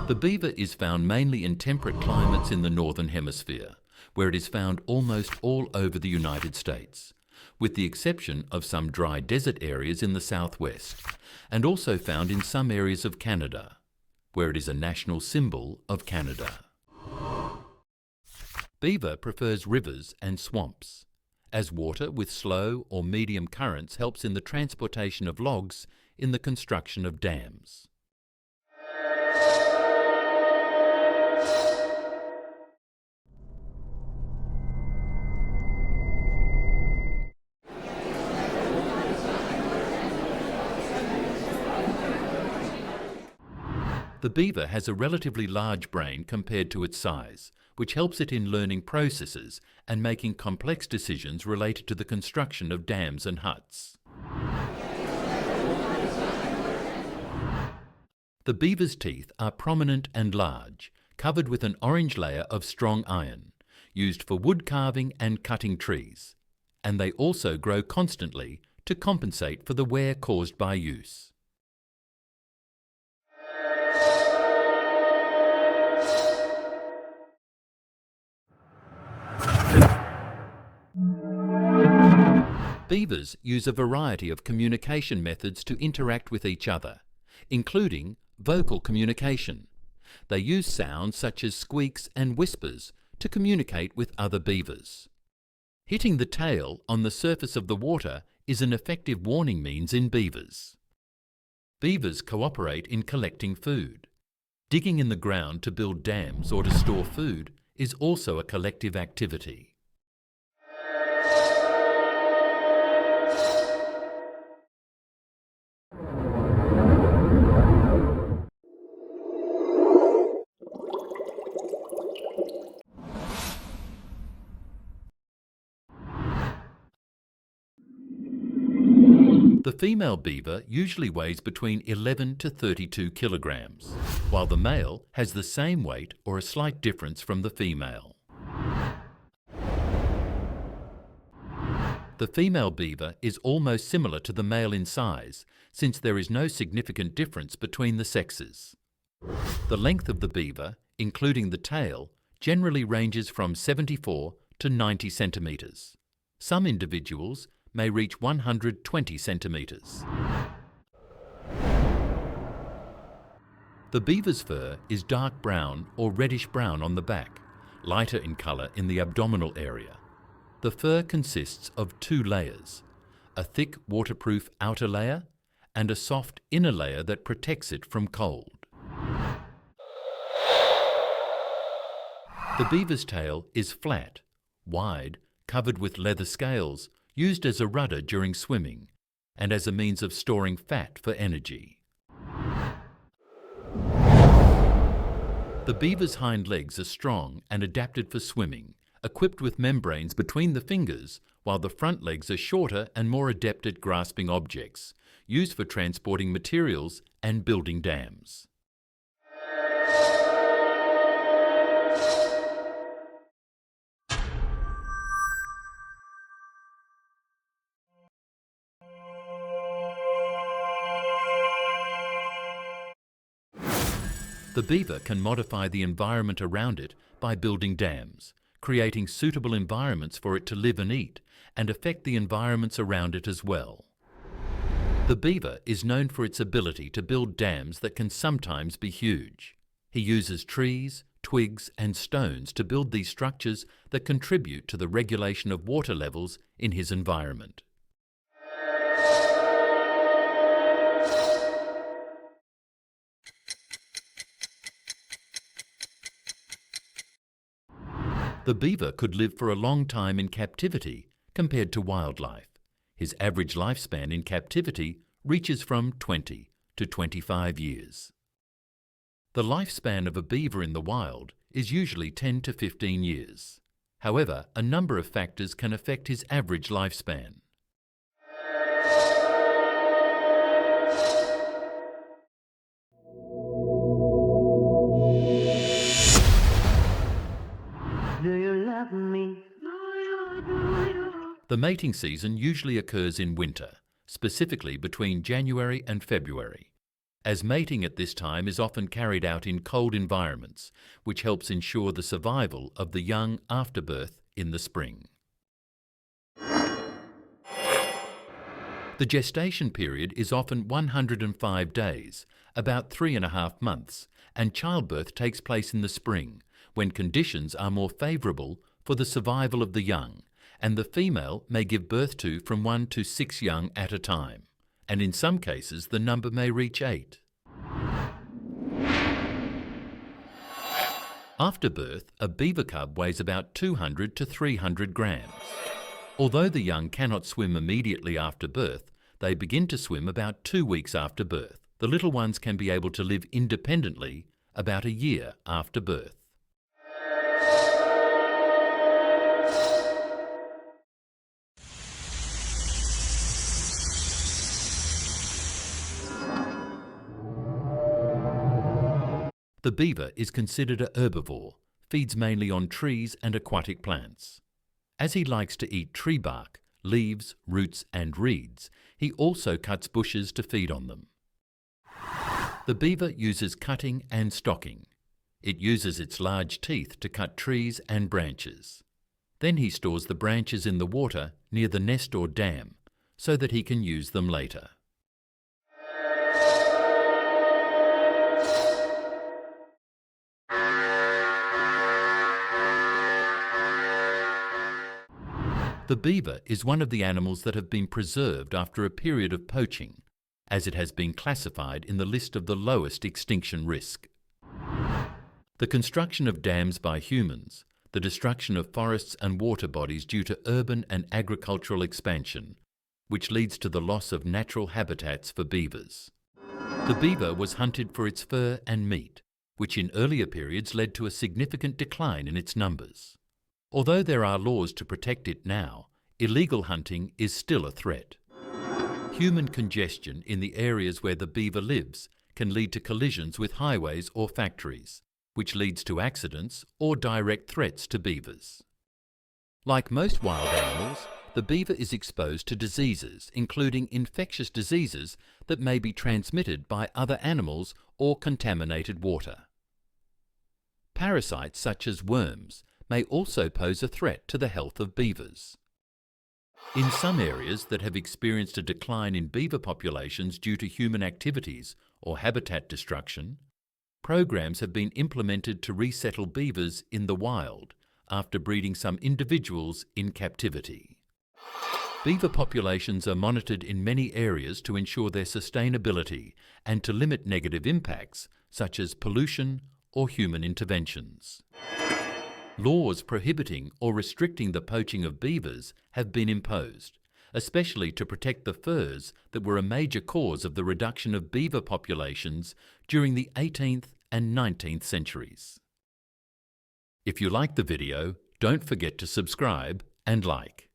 The beaver is found mainly in temperate climates in the northern hemisphere, where it is found almost all over the United States, with the exception of some dry desert areas in the southwest, and also found in some areas of Canada, where it is a national symbol of Canada. Beaver prefers rivers and swamps, as water with slow or medium currents helps in the transportation of logs in the construction of dams. The beaver has a relatively large brain compared to its size, which helps it in learning processes and making complex decisions related to the construction of dams and huts. The beaver's teeth are prominent and large, covered with an orange layer of strong iron, used for wood carving and cutting trees, and they also grow constantly to compensate for the wear caused by use. Beavers use a variety of communication methods to interact with each other, including vocal communication. They use sounds such as squeaks and whispers to communicate with other beavers. Hitting the tail on the surface of the water is an effective warning means in beavers. Beavers cooperate in collecting food. Digging in the ground to build dams or to store food is also a collective activity. The female beaver usually weighs between 11 to 32 kilograms, while the male has the same weight or a slight difference from the female. The female beaver is almost similar to the male in size, since there is no significant difference between the sexes. The length of the beaver, including the tail, generally ranges from 74 to 90 centimetres. Some individuals may reach 120 centimetres. The beaver's fur is dark brown or reddish brown on the back, lighter in colour in the abdominal area. The fur consists of two layers, a thick waterproof outer layer and a soft inner layer that protects it from cold. The beaver's tail is flat, wide, covered with leather scales, used as a rudder during swimming and as a means of storing fat for energy. The beaver's hind legs are strong and adapted for swimming, equipped with membranes between the fingers, while the front legs are shorter and more adept at grasping objects, used for transporting materials and building dams. The beaver can modify the environment around it by building dams, creating suitable environments for it to live and eat, and affect the environments around it as well. The beaver is known for its ability to build dams that can sometimes be huge. He uses trees, twigs, and stones to build these structures that contribute to the regulation of water levels in his environment. The beaver could live for a long time in captivity compared to wildlife. His average lifespan in captivity reaches from 20 to 25 years. The lifespan of a beaver in the wild is usually 10 to 15 years. However, a number of factors can affect his average lifespan. Do you love me? The mating season usually occurs in winter, specifically between January and February. as mating at this time is often carried out in cold environments, which helps ensure the survival of the young after birth in the spring. The gestation period is often 105 days, about 3.5 months, and childbirth takes place in the spring, when conditions are more favourable for the survival of the young, and the female may give birth to from 1 to 6 young at a time, and in some cases the number may reach 8. After birth, a beaver cub weighs about 200 to 300 grams. Although the young cannot swim immediately after birth, they begin to swim about 2 weeks after birth. The little ones can be able to live independently about a year after birth. The beaver is considered a herbivore, feeds mainly on trees and aquatic plants. As he likes to eat tree bark, leaves, roots and reeds, he also cuts bushes to feed on them. The beaver uses cutting and stocking. It uses its large teeth to cut trees and branches. Then he stores the branches in the water near the nest or dam so that he can use them later. The beaver is one of the animals that have been preserved after a period of poaching, as it has been classified in the list of the lowest extinction risk. The construction of dams by humans, the destruction of forests and water bodies due to urban and agricultural expansion, which leads to the loss of natural habitats for beavers. The beaver was hunted for its fur and meat, which in earlier periods led to a significant decline in its numbers. Although there are laws to protect it now, illegal hunting is still a threat. Human congestion in the areas where the beaver lives can lead to collisions with highways or factories, which leads to accidents or direct threats to beavers. Like most wild animals, the beaver is exposed to diseases, including infectious diseases that may be transmitted by other animals or contaminated water. Parasites such as worms may also pose a threat to the health of beavers. In some areas that have experienced a decline in beaver populations due to human activities or habitat destruction, programs have been implemented to resettle beavers in the wild after breeding some individuals in captivity. Beaver populations are monitored in many areas to ensure their sustainability and to limit negative impacts such as pollution or human interventions. Laws prohibiting or restricting the poaching of beavers have been imposed, especially to protect the furs that were a major cause of the reduction of beaver populations during the 18th and 19th centuries. If you liked the video, don't forget to subscribe and like.